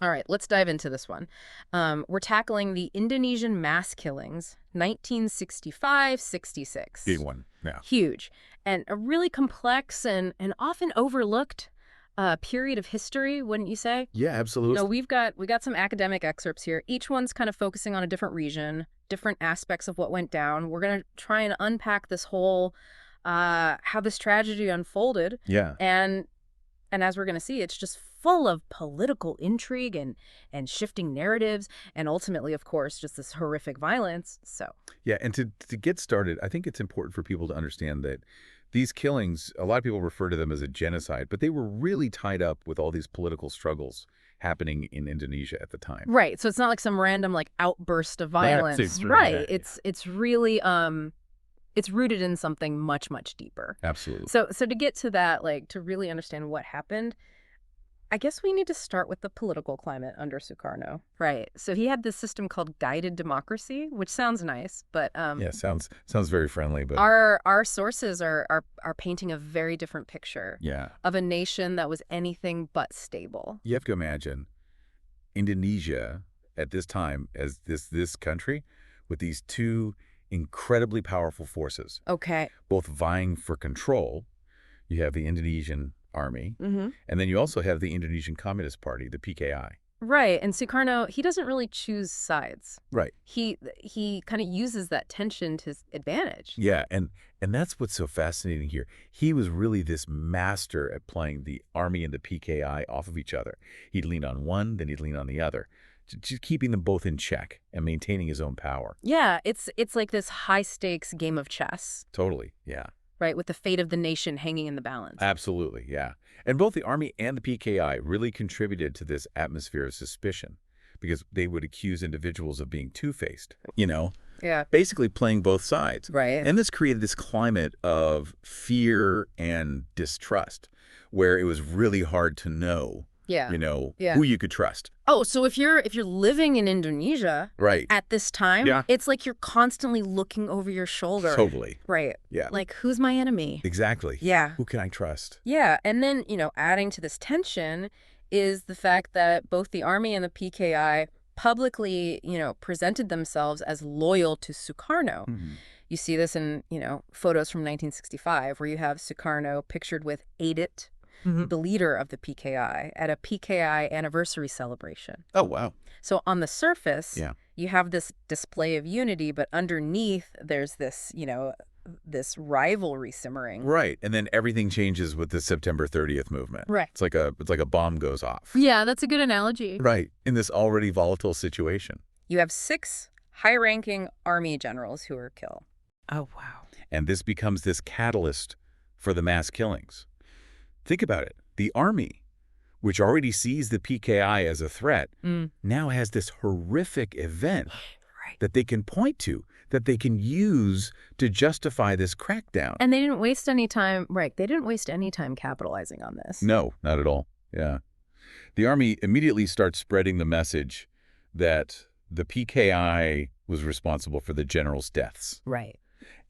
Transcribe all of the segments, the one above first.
All right, let's dive into this one. We're tackling the Indonesian mass killings, 1965-66. Big one. Yeah. Huge. And a really complex and often overlooked period of history, wouldn't you say? Yeah, absolutely. We got some academic excerpts here. Each one's kind of focusing on a different region, different aspects of what went down. We're going to try and unpack this whole how this tragedy unfolded. Yeah. And as we're going to see, it's just full of political intrigue and shifting narratives, and ultimately, of course, just this horrific violence. So Yeah, and to get started, I think it's important for people to understand that these killings, a lot of people refer to them as a genocide, but they were really tied up with all these political struggles happening in Indonesia at the time. right, so it's not like some random like outburst of violence. That's true. Right, Yeah, it's really it's rooted in something much, much deeper. absolutely. So to get to that, like to really understand what happened, I guess we need to start with the political climate under Sukarno. Right. So he had this system called guided democracy, which sounds nice, but Yeah, sounds very friendly, but our sources are painting a very different picture yeah. of a nation that was anything but stable. You have to imagine Indonesia at this time as this country with these two incredibly powerful forces, Okay. both vying for control. You have the Indonesian army, Mm-hmm. and then you also have the Indonesian Communist Party, the PKI. Right. And Sukarno, he doesn't really choose sides. Right. He kind of uses that tension to his advantage. Yeah, and that's what's so fascinating here. He was really this master at playing the army and the PKI off of each other. He'd lean on one, then he'd lean on the other, just keeping them both in check and maintaining his own power. Yeah, it's like this high stakes game of chess, Totally, yeah. right, with the fate of the nation hanging in the balance. Absolutely, yeah. And both the Army and the PKI really contributed to this atmosphere of suspicion because they would accuse individuals of being two-faced, Yeah. basically playing both sides. Right. And this created this climate of fear and distrust where it was really hard to know, Yeah. Yeah. who you could trust. Oh, so if you're living in Indonesia Right. at this time, Yeah. it's like you're constantly looking over your shoulder. Totally. Right. Yeah. Like, who's my enemy? Exactly. Yeah. Who can I trust? Yeah. And then, adding to this tension is the fact that both the army and the PKI publicly, presented themselves as loyal to Sukarno. Mhm. You see this in, photos from 1965 where you have Sukarno pictured with Aidit, the leader of the PKI, at a PKI anniversary celebration. Oh, wow. So on the surface, Yeah. you have this display of unity, but underneath there's this, this rivalry simmering. Right. And then everything changes with the September 30th movement. Right. It's like a bomb goes off. Yeah, that's a good analogy. Right. In this already volatile situation. You have 6 high-ranking army generals who are killed. Oh, wow. And this becomes this catalyst for the mass killings. Think about it. The army, which already sees the PKI as a threat, now has this horrific event that they can point to, that they can use to justify this crackdown. And they didn't waste any time, right, they didn't waste any time capitalizing on this. No, not at all. Yeah. The army immediately starts spreading the message that the PKI was responsible for the generals' deaths. Right.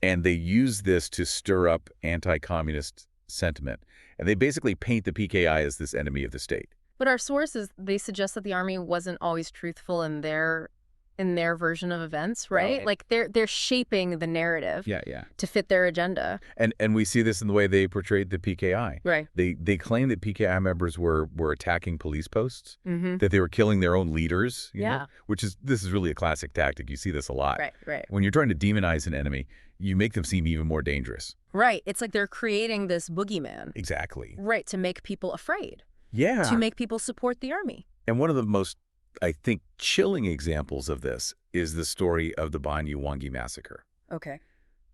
And they use this to stir up anti-communist sentiment. And they basically paint the PKI as this enemy of the state. But our sources, they suggest that the army wasn't always truthful in their version of events, right? Right. Like they're shaping the narrative Yeah. to fit their agenda. And we see this in the way they portrayed the PKI. Right. They claim that PKI members were attacking police posts, Mm-hmm. that they were killing their own leaders, Yeah. this is really a classic tactic. You see this a lot. Right. When you're trying to demonize an enemy, you make them seem even more dangerous. Right. It's like they're creating this boogeyman. Exactly. Right, to make people afraid, Yeah. to make people support the army. And one of the most, I think, chilling examples of this is the story of the Banyuwangi massacre. Okay.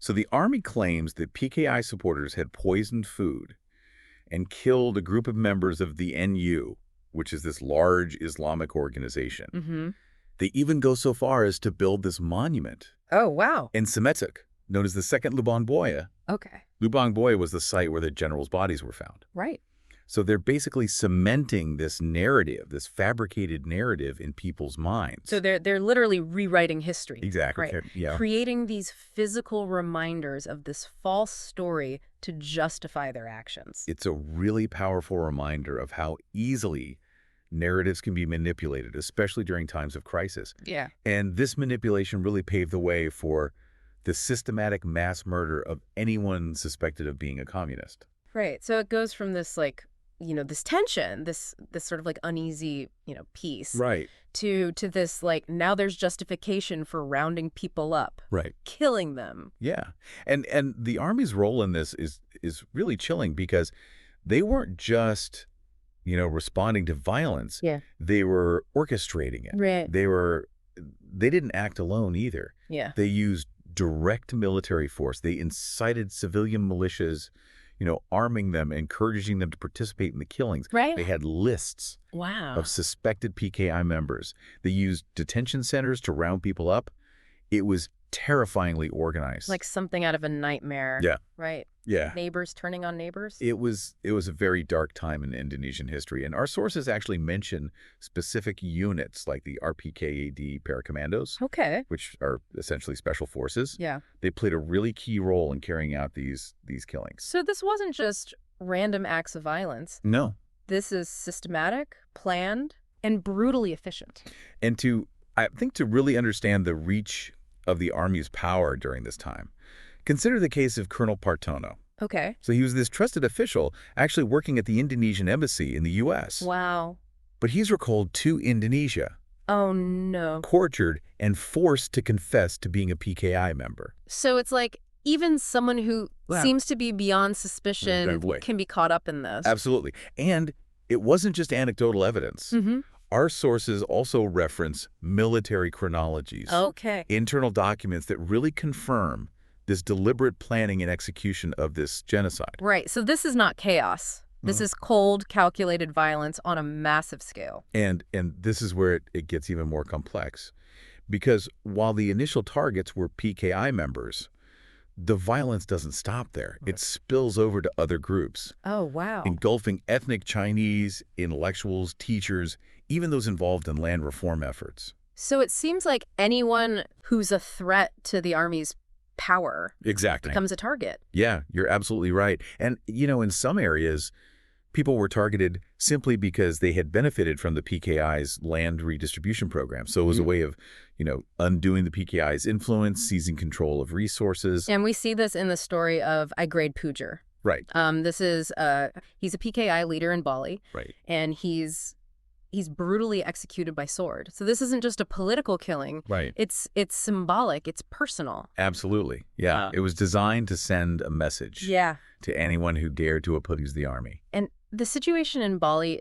So the army claims that PKI supporters had poisoned food and killed a group of members of the NU, which is this large Islamic organization. Mm-hmm. They even go so far as to build this monument Oh, wow. in Semetic, known as the Second Lubang Buaya. Okay. Lubang Buaya was the site where the generals' bodies were found. Right. So they're basically cementing this narrative, this fabricated narrative in people's minds. So they're literally rewriting history. Exactly. Right. Yeah. Creating these physical reminders of this false story to justify their actions. It's a really powerful reminder of how easily narratives can be manipulated, especially during times of crisis. Yeah. And this manipulation really paved the way for the systematic mass murder of anyone suspected of being a communist. Right. So it goes from this like, this tension, this sort of like uneasy, peace, Right. to this like now there's justification for rounding people up, Right. killing them. Yeah. And the Army's role in this is really chilling because they weren't just, responding to violence. Yeah. They were orchestrating it. Right. They didn't act alone either. Yeah. They used direct military force. They incited civilian militias, arming them, encouraging them to participate in the killings. Right. They had lists Wow. of suspected PKI members. They used detention centers to round people up. It was terrifyingly organized. Like something out of a nightmare. Yeah. Right. Yeah. Neighbors turning on neighbors. It was a very dark time in Indonesian history, and our sources actually mention specific units like the RPKAD paracommandos, Okay. which are essentially special forces. Yeah. They played a really key role in carrying out these killings. So this wasn't just random acts of violence. No. This is systematic, planned, and brutally efficient. And I think to really understand the reach of the Army's power during this time, consider the case of Colonel Partono. Okay. So he was this trusted official actually working at the Indonesian embassy in the U.S. Wow. But he's recalled to Indonesia, Oh, no. tortured, and forced to confess to being a PKI member. So it's like even someone who Wow. seems to be beyond suspicion Boy. can be caught up in this. Absolutely. And it wasn't just anecdotal evidence. Mm-hmm. Our sources also reference military chronologies, Okay. internal documents that really confirm this deliberate planning and execution of this genocide. Right. So this is not chaos. This is cold, calculated violence on a massive scale. And this is where it gets even more complex. Because while the initial targets were PKI members, the violence doesn't stop there. It spills over to other groups, Oh, wow. engulfing ethnic Chinese, intellectuals, teachers, even those involved in land reform efforts. So it seems like anyone who's a threat to the Army's power Exactly. becomes a target. Yeah, you're absolutely right. And, in some areas, people were targeted simply because they had benefited from the PKI's land redistribution program. So it was a way of, undoing the PKI's influence, seizing control of resources. And we see this in the story of Igrade Pujar. Right, This is he's a PKI leader in Bali, right. and he's brutally executed by sword. So this isn't just a political killing. Right. It's symbolic. It's personal. Absolutely. Yeah. It was designed to send a message Yeah. to anyone who dared to oppose the Army. And the situation in Bali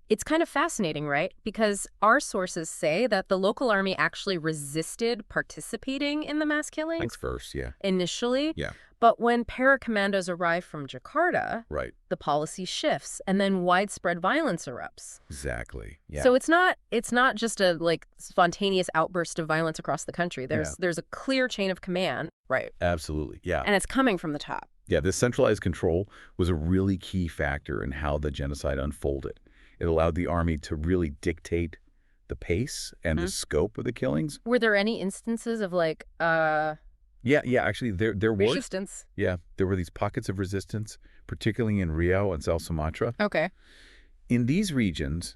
it's kind of fascinating, right? Because our sources say that the local army actually resisted participating in the mass killings Thanks first, yeah. initially. Yeah. But when paracommandos arrive from Jakarta, Right. the policy shifts and then widespread violence erupts. Exactly. Yeah. So it's not just a spontaneous outburst of violence across the country. There's a clear chain of command. Right. Absolutely. Yeah. And it's coming from the top. Yeah, this centralized control was a really key factor in how the genocide unfolded. It allowed the Army to really dictate the pace and the scope of the killings. Were there any instances of Yeah, actually there were. resistance? Yeah, there were these pockets of resistance, particularly in Riau and South Sumatra. Okay. In these regions,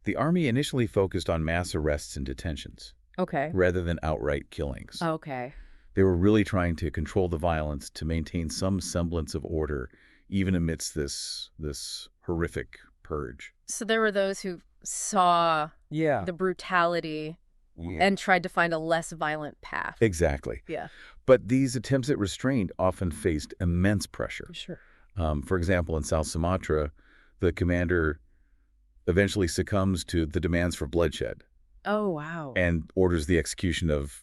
the Army initially focused on mass arrests and detentions Okay. rather than outright killings. Okay. They were really trying to control the violence to maintain some semblance of order, even amidst this horrific purge. So there were those who saw the brutality and tried to find a less violent path. Exactly. Yeah. But these attempts at restraint often faced immense pressure. Sure. For example, in South Sumatra, the commander eventually succumbs to the demands for bloodshed Oh, wow. and orders the execution of,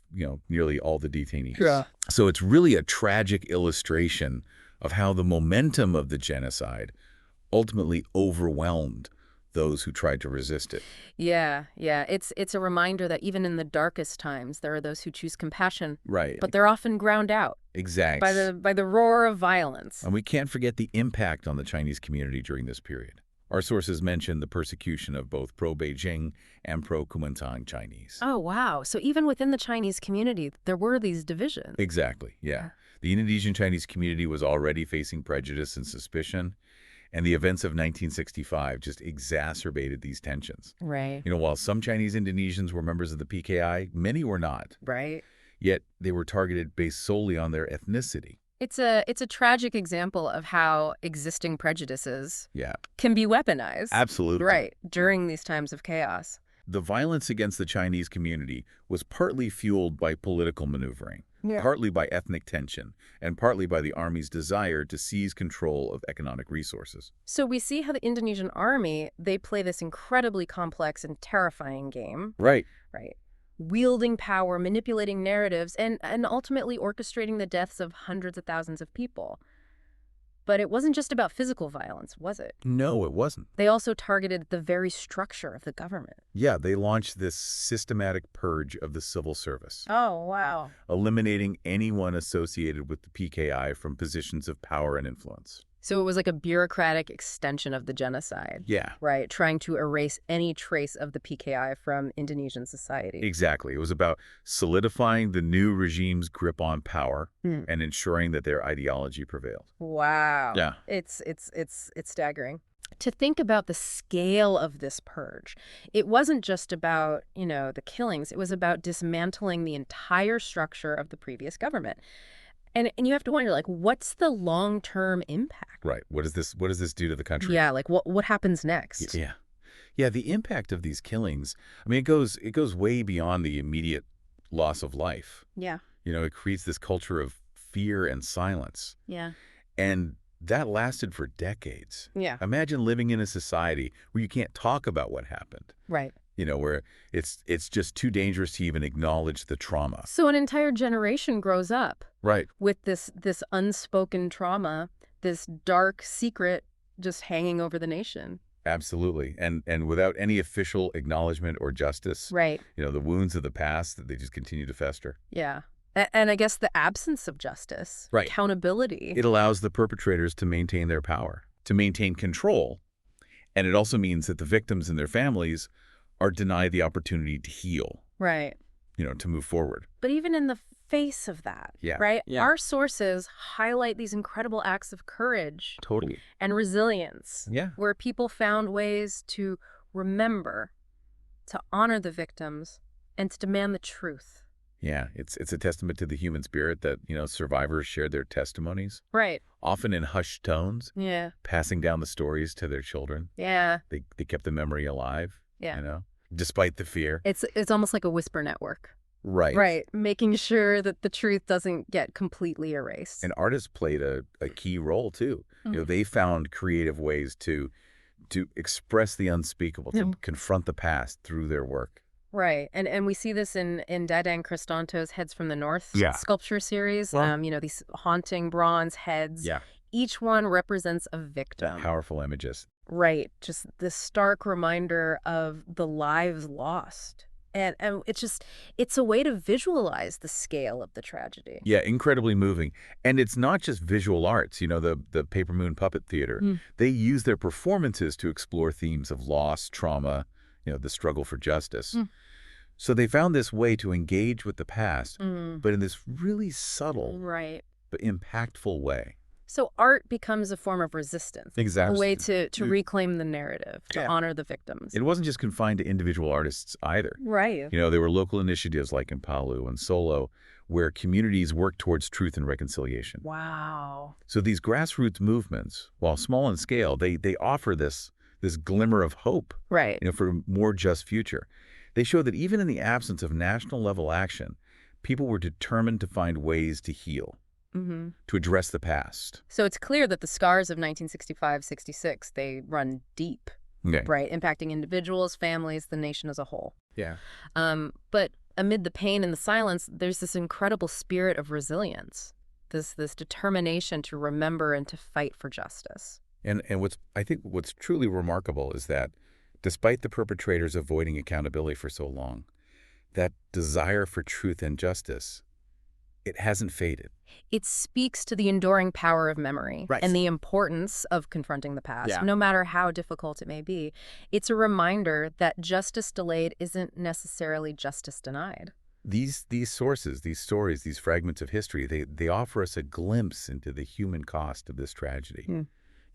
nearly all the detainees. Yeah. So it's really a tragic illustration of how the momentum of the genocide ultimately overwhelmed those who tried to resist it. Yeah. It's a reminder that even in the darkest times, there are those who choose compassion, Right. but they're often ground out Exactly. by the roar of violence. And we can't forget the impact on the Chinese community during this period. Our sources mention the persecution of both pro-Beijing and pro-Kuomintang Chinese. Oh, wow. So even within the Chinese community, there were these divisions. Exactly, yeah. The Indonesian Chinese community was already facing prejudice and suspicion, And the events of 1965 just exacerbated these tensions. Right. While some Chinese Indonesians were members of the PKI, many were not. Right. Yet they were targeted based solely on their ethnicity. It's a tragic example of how existing prejudices Yeah, can be weaponized. absolutely. Right, during these times of chaos. The violence against the Chinese community was partly fueled by political maneuvering, Yeah. partly by ethnic tension, and partly by the army's desire to seize control of economic resources. So we see how the Indonesian army, they play this incredibly complex and terrifying game, Right. right? Wielding power, manipulating narratives, and ultimately orchestrating the deaths of hundreds of thousands of people. But it wasn't just about physical violence, was it? No, it wasn't. They also targeted the very structure of the government. Yeah, they launched this systematic purge of the civil service, Oh, wow. eliminating anyone associated with the PKI from positions of power and influence. So it was like a bureaucratic extension of the genocide. Yeah, Right, trying to erase any trace of the PKI from Indonesian society. exactly. It was about solidifying the new regime's grip on power Hmm. and ensuring that their ideology prevailed. Wow. Yeah. It's staggering. To think about the scale of this purge, it wasn't just about, the killings. It was about dismantling the entire structure of the previous government. And you have to wonder, like, what's the long-term impact? Right. What does this do to the country? Yeah, like what happens next? Yeah. Yeah, the impact of these killings, I mean, it goes way beyond the immediate loss of life. Yeah. It creates this culture of fear and silence. Yeah. And that lasted for decades. Yeah. Imagine living in a society where you can't talk about what happened, Right. where it's just too dangerous to even acknowledge the trauma. So an entire generation grows up Right. with this unspoken trauma, this dark secret just hanging over the nation. Absolutely. And without any official acknowledgement or justice, Right. the wounds of the past, they just continue to fester. Yeah. And I guess the absence of justice, Right. accountability. It allows the perpetrators to maintain their power, to maintain control. And it also means that the victims and their families are denied the opportunity to heal, Right. to move forward. But even in the face of that, Yeah. right? Yeah. Our sources highlight these incredible acts of courage Totally. and resilience, Yeah. where people found ways to remember, to honor the victims, and to demand the truth. Yeah. It's a testament to the human spirit that, survivors shared their testimonies, Right. often in hushed tones, Yeah. passing down the stories to their children. Yeah. They kept the memory alive, Yeah. despite the fear. It's almost like a whisper network. Right. Right. Making sure that the truth doesn't get completely erased. And artists played a key role, too. Mhm. They found creative ways to express the unspeakable, to Yeah. confront the past through their work. Right. And we see this in Dadang Cristanto's Heads from the North Yeah. sculpture series. Well- These haunting bronze heads. Yeah. Each one represents a victim. Powerful images. Right. Just this stark reminder of the lives lost. And it's a way to visualize the scale of the tragedy. Yeah, incredibly moving. And it's not just visual arts, the Paper Moon Puppet Theater. Mm. They use their performances to explore themes of loss, trauma, the struggle for justice. Mm. So they found this way to engage with the past, Mm. but in this really subtle Right. but impactful way. So art becomes a form of resistance. Exactly. A way to reclaim the narrative, to Yeah. honor the victims. It wasn't just confined to individual artists either. Right. There were local initiatives like in Palu and Solo where communities worked towards truth and reconciliation. Wow. So these grassroots movements, while small in scale, they offer this glimmer of hope, Right. for a more just future. They show that even in the absence of national level action, people were determined to find ways to heal, Mm-hmm. to address the past. So it's clear that the scars of 1965-66, they run deep, Okay. right? Impacting individuals, families, the nation as a whole. Yeah. But amid the pain and the silence, there's this incredible spirit of resilience, this determination to remember and to fight for justice. And I think what's truly remarkable is that despite the perpetrators avoiding accountability for so long, that desire for truth and justice, it hasn't faded. It speaks to the enduring power of memory Right. and the importance of confronting the past, Yeah. no matter how difficult it may be. It's a reminder that justice delayed isn't necessarily justice denied. These sources, these stories, these fragments of history, they offer us a glimpse into the human cost of this tragedy. Hmm.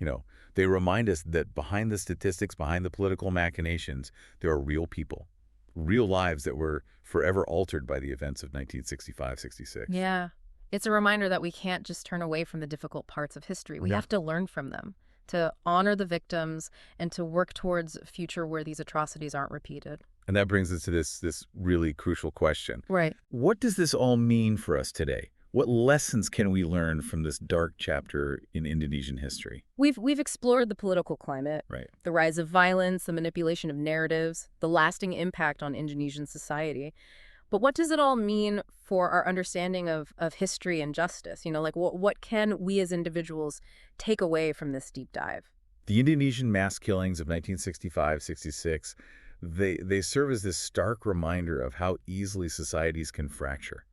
You know, they remind us that behind the statistics, behind the political machinations, there are real people, real lives that were forever altered by the events of 1965-66. Yeah. It's a reminder that we can't just turn away from the difficult parts of history. We Yeah. have to learn from them, to honor the victims, and to work towards a future where these atrocities aren't repeated. And that brings us to this really crucial question. Right. What does this all mean for us today? What lessons can we learn from this dark chapter in Indonesian history? We've explored the political climate, Right. the rise of violence, the manipulation of narratives, the lasting impact on Indonesian society. But what does it all mean for our understanding of history and justice? You know, like what can we as individuals take away from this deep dive? The Indonesian mass killings of 1965-66, they serve as this stark reminder of how easily societies can fracture,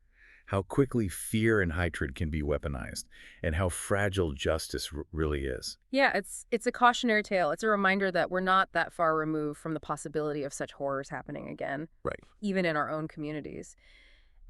how quickly fear and hatred can be weaponized, and how fragile justice really is. Yeah, it's a cautionary tale. It's a reminder that we're not that far removed from the possibility of such horrors happening again, Right. even in our own communities.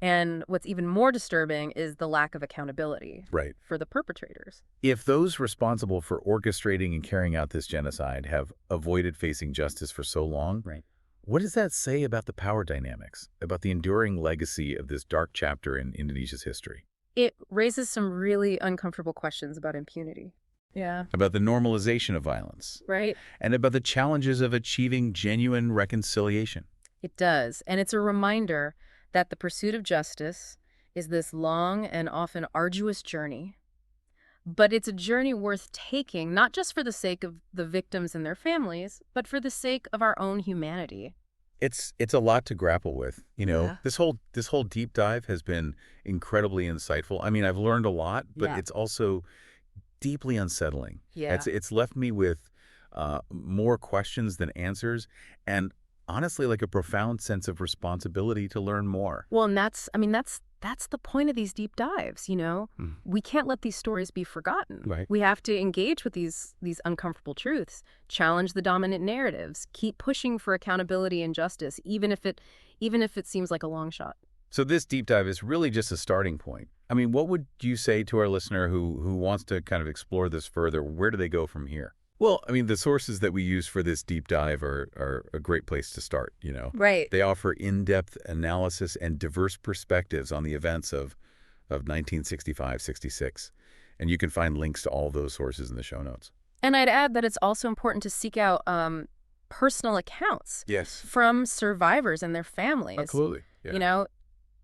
And what's even more disturbing is the lack of accountability Right. for the perpetrators. If those responsible for orchestrating and carrying out this genocide have avoided facing justice for so long, Right. what does that say about the power dynamics, about the enduring legacy of this dark chapter in Indonesia's history? It raises some really uncomfortable questions about impunity. Yeah. About the normalization of violence, Right? and about the challenges of achieving genuine reconciliation. It does. And it's a reminder that the pursuit of justice is this long and often arduous journey. But it's a journey worth taking, not just for the sake of the victims and their families, but for the sake of our own humanity. It's a lot to grapple with. You know, Yeah. this whole deep dive has been incredibly insightful. I mean, I've learned a lot, but Yeah. it's also deeply unsettling. Yeah. It's left me with more questions than answers, and honestly, like a profound sense of responsibility to learn more. Well, and that's the point of these deep dives, you know? Mm. We can't let these stories be forgotten. Right. We have to engage with these uncomfortable truths, challenge the dominant narratives, keep pushing for accountability and justice, even if it seems like a long shot. So this deep dive is really just a starting point. I mean, what would you say to our listener who wants to kind of explore this further? Where do they go from here? Well, I mean, the sources that we use for this deep dive are a great place to start, you know. Right. They offer in-depth analysis and diverse perspectives on the events of 1965-66. And you can find links to all those sources in the show notes. And I'd add that it's also important to seek out personal accounts Yes. from survivors and their families. Absolutely. Yeah. You know,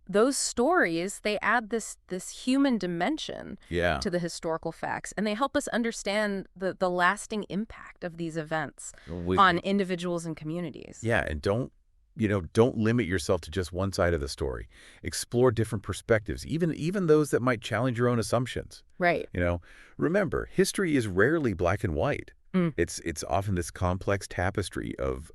those stories, they add this human dimension Yeah. to the historical facts, and they help us understand the lasting impact of these events on individuals and communities. Yeah, and don't limit yourself to just one side of the story. Explore different perspectives, even those that might challenge your own assumptions. Right. You know, remember, history is rarely black and white. Mm. It's often this complex tapestry of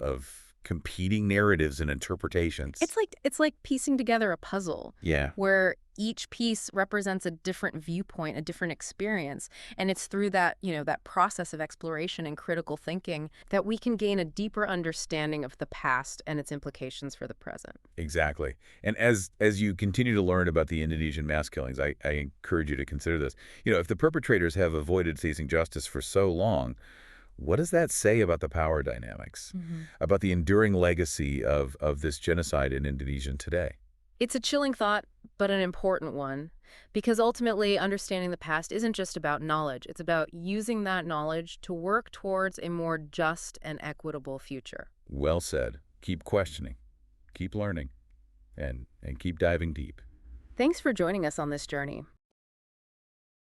competing narratives and interpretations. It's like piecing together a puzzle. Yeah. Where each piece represents a different viewpoint, a different experience, and it's through that, that process of exploration and critical thinking that we can gain a deeper understanding of the past and its implications for the present. Exactly. And as you continue to learn about the Indonesian mass killings, I encourage you to consider this. You know, if the perpetrators have avoided facing justice for so long, what does that say about the power dynamics, about the enduring legacy of this genocide in Indonesia today? It's a chilling thought, but an important one, because ultimately understanding the past isn't just about knowledge. It's about using that knowledge to work towards a more just and equitable future. Well said. Keep questioning, keep learning, and keep diving deep. Thanks for joining us on this journey.